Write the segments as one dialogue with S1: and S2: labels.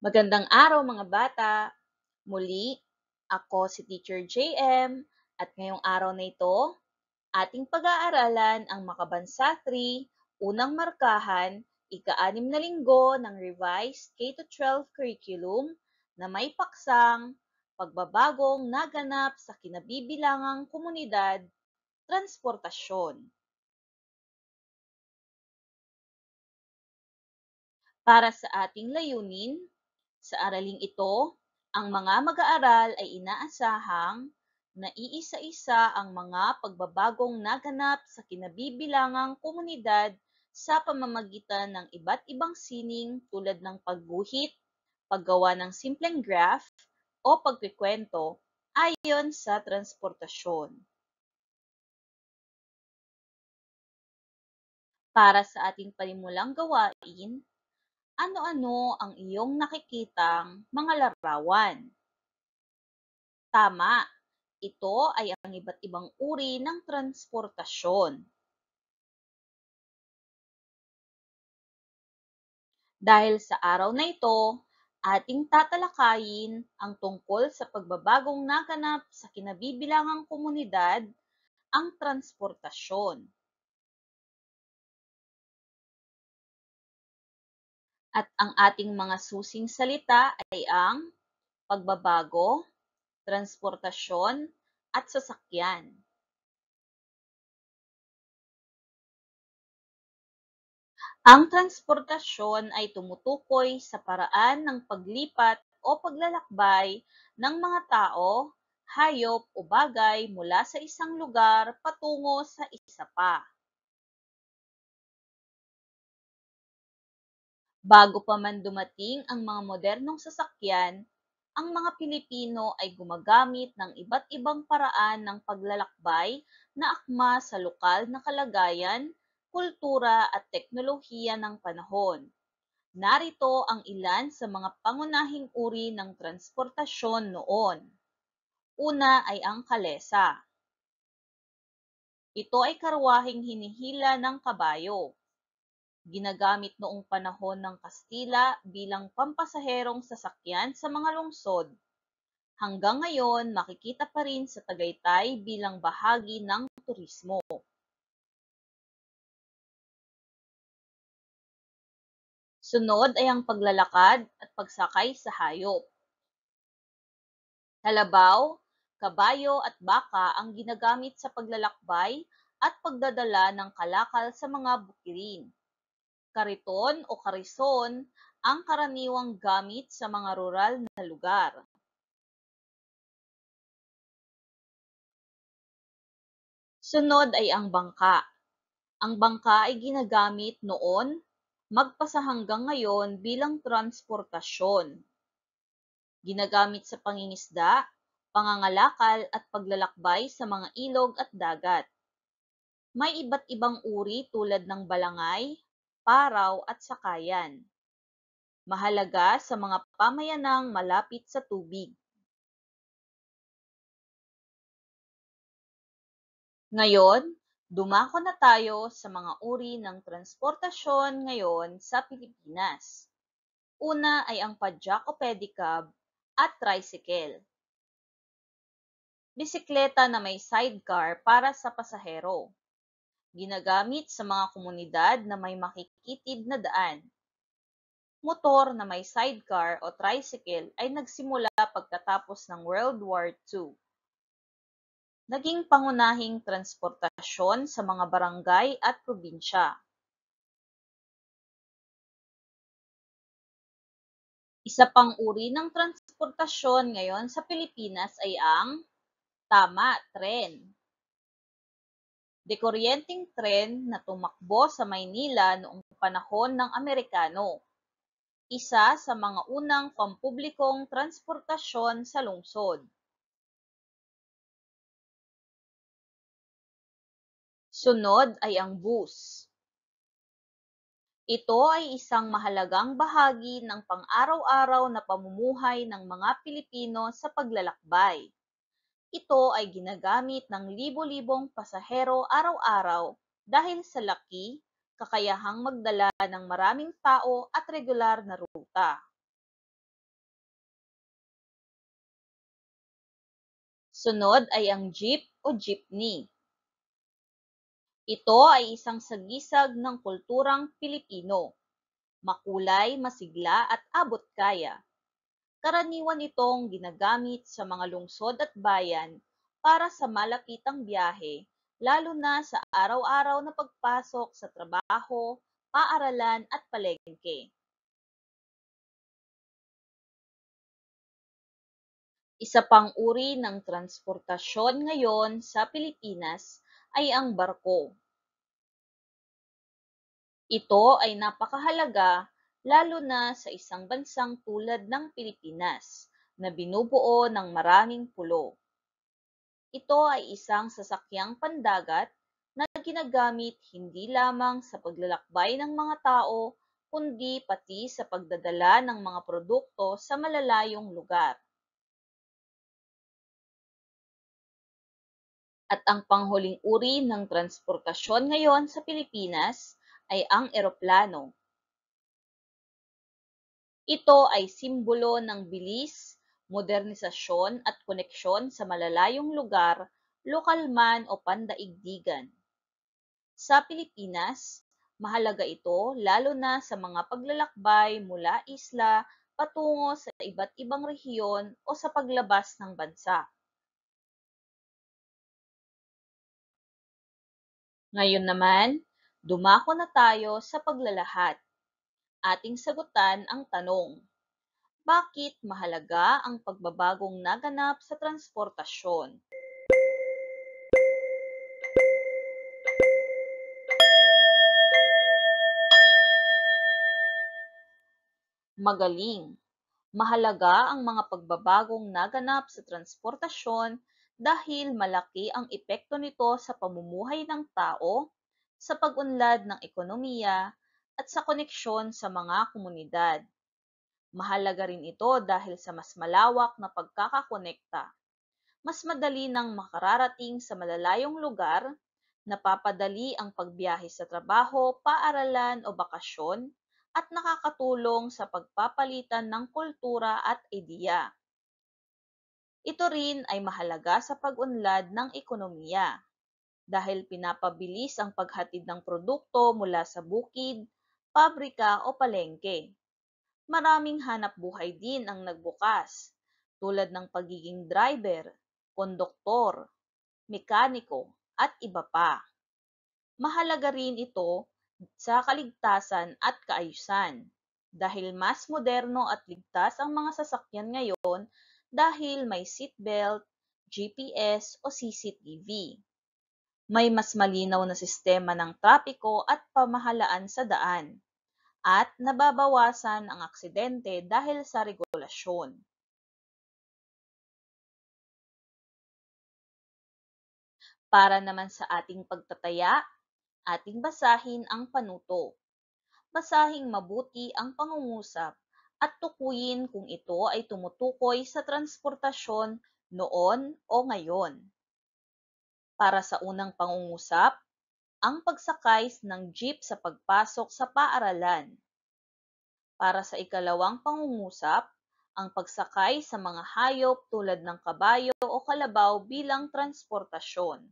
S1: Magandang araw mga bata! Muli, ako si Teacher JM at ngayong araw na ito, ating pag-aaralan ang Makabansa 3, Unang Markahan, ika-6 na linggo ng Revised K-12 Curriculum na may paksang pagbabagong naganap sa kinabibilangang komunidad, transportasyon. Para sa ating layunin, sa araling ito, ang mga mag-aaral ay inaasahang naiisa-isa ang mga pagbabagong naganap sa kinabibilangang komunidad sa pamamagitan ng iba't ibang sining tulad ng pagguhit, paggawa ng simpleng graph, o pagkikwento ayon sa transportasyon. Para sa ating panimulang gawain, ano-ano ang iyong nakikitang mga larawan? Tama, ito ay ang iba't ibang uri ng transportasyon. Dahil sa araw na ito, ating tatalakayin ang tungkol sa pagbabagong naganap sa kinabibilangang komunidad, ang transportasyon. At ang ating mga susing salita ay ang pagbabago, transportasyon, at sasakyan. Ang transportasyon ay tumutukoy sa paraan ng paglipat o paglalakbay ng mga tao, hayop o bagay mula sa isang lugar patungo sa isa pa. Bago pa man dumating ang mga modernong sasakyan, ang mga Pilipino ay gumagamit ng iba't ibang paraan ng paglalakbay na akma sa lokal na kalagayan, kultura at teknolohiya ng panahon. Narito ang ilan sa mga pangunahing uri ng transportasyon noon. Una ay ang kalesa. Ito ay karwaheng hinihila ng kabayo. Ginagamit noong panahon ng Kastila bilang pampasaherong sasakyan sa mga lungsod. Hanggang ngayon, makikita pa rin sa Tagaytay bilang bahagi ng turismo. Sunod ay ang paglalakad at pagsakay sa hayop. Kalabaw, kabayo at baka ang ginagamit sa paglalakbay at pagdadala ng kalakal sa mga bukirin. Kariton o karison ang karaniwang gamit sa mga rural na lugar. Sunod ay ang bangka. Ang bangka ay ginagamit noon, magpasa hanggang ngayon bilang transportasyon. Ginagamit sa pangingisda, pangangalakal at paglalakbay sa mga ilog at dagat. May iba't ibang uri tulad ng balangay, paraw at sakayan. Mahalaga sa mga pamayanang malapit sa tubig. Ngayon, dumako na tayo sa mga uri ng transportasyon ngayon sa Pilipinas. Una ay ang padyak o pedicab at tricycle. Bisikleta na may sidecar para sa pasahero. Ginagamit sa mga komunidad na may makikitid na daan. Motor na may sidecar o tricycle ay nagsimula pagkatapos ng World War II. Naging pangunahing transportasyon sa mga barangay at probinsya. Isa pang uri ng transportasyon ngayon sa Pilipinas ay ang tren. Dekuryenteng tren na tumakbo sa Maynila noong panahon ng Amerikano. Isa sa mga unang pampublikong transportasyon sa lungsod. Sunod ay ang bus. Ito ay isang mahalagang bahagi ng pang-araw-araw na pamumuhay ng mga Pilipino sa paglalakbay. Ito ay ginagamit ng libo-libong pasahero araw-araw dahil sa laki, kakayahang magdala ng maraming tao at regular na ruta. Sunod ay ang jeep o jeepney. Ito ay isang sagisag ng kulturang Pilipino, makulay, masigla at abot-kaya. Karaniwan itong ginagamit sa mga lungsod at bayan para sa malapitang biyahe, lalo na sa araw-araw na pagpasok sa trabaho, paaralan at palengke. Isa pang uri ng transportasyon ngayon sa Pilipinas ay ang barko. Ito ay napakahalaga lalo na sa isang bansang tulad ng Pilipinas na binubuo ng maraming pulo. Ito ay isang sasakyang pandagat na ginagamit hindi lamang sa paglalakbay ng mga tao, kundi pati sa pagdadala ng mga produkto sa malalayong lugar. At ang panghuling uri ng transportasyon ngayon sa Pilipinas ay ang eroplano. Ito ay simbolo ng bilis, modernisasyon at koneksyon sa malalayong lugar, lokal man o pandaigdigan. Sa Pilipinas, mahalaga ito lalo na sa mga paglalakbay mula isla patungo sa iba't ibang rehiyon o sa paglabas ng bansa. Ngayon naman, dumako na tayo sa paglalahad. Ating sagutan ang tanong, bakit mahalaga ang pagbabagong naganap sa transportasyon? Magaling! Mahalaga ang mga pagbabagong naganap sa transportasyon dahil malaki ang epekto nito sa pamumuhay ng tao, sa pag-unlad ng ekonomiya, at sa koneksyon sa mga komunidad. Mahalaga rin ito dahil sa mas malawak na pagkakakonekta. Mas madali nang makararating sa malalayong lugar, napapadali ang pagbiyahe sa trabaho, paaralan o bakasyon, at nakakatulong sa pagpapalitan ng kultura at ideya. Ito rin ay mahalaga sa pag-unlad ng ekonomiya dahil pinapabilis ang paghatid ng produkto mula sa bukid, pabrika o palengke. Maraming hanap buhay din ang nagbukas, tulad ng pagiging driver, konduktor, mekaniko, at iba pa. Mahalaga rin ito sa kaligtasan at kaayusan dahil mas moderno at ligtas ang mga sasakyan ngayon dahil may seatbelt, GPS o CCTV. May mas malinaw na sistema ng trapiko at pamahalaan sa daan at nababawasan ang aksidente dahil sa regulasyon. Para naman sa ating pagtataya, ating basahin ang panuto. Basahing mabuti ang pangungusap at tukuyin kung ito ay tumutukoy sa transportasyon noon o ngayon. Para sa unang pangungusap, ang pagsakay ng jeep sa pagpasok sa paaralan. Para sa ikalawang pangungusap, ang pagsakay sa mga hayop tulad ng kabayo o kalabaw bilang transportasyon.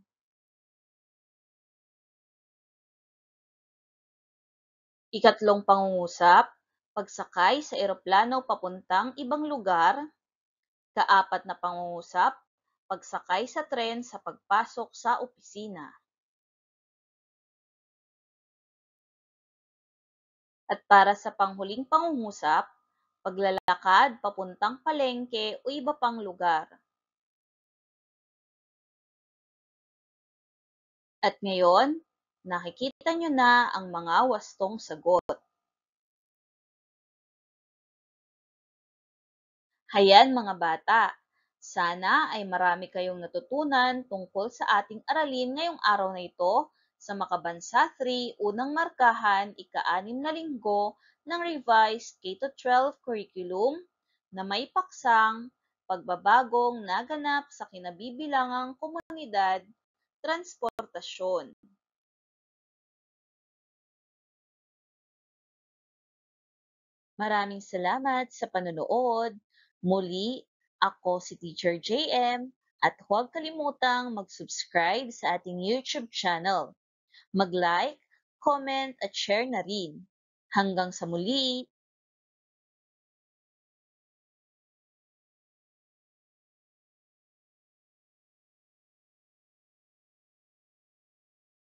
S1: Ikatlong pangungusap, pagsakay sa eroplano papuntang ibang lugar. Kaapat na pangungusap, pagsakay sa tren sa pagpasok sa opisina. At para sa panghuling pangungusap, paglalakad papuntang palengke o iba pang lugar. At ngayon, nakikita nyo na ang mga wastong sagot. Hayan mga bata, sana ay marami kayong natutunan tungkol sa ating aralin ngayong araw na ito sa Makabansa 3 Unang Markahan ika-6 na linggo ng Revised K-12 Curriculum na may paksang pagbabagong naganap sa kinabibilangang komunidad, transportasyon. Maraming salamat sa panonood. Muli, ako si Teacher JM At huwag kalimutang mag-subscribe sa ating YouTube channel. Mag-like, comment at share na rin. Hanggang sa muli!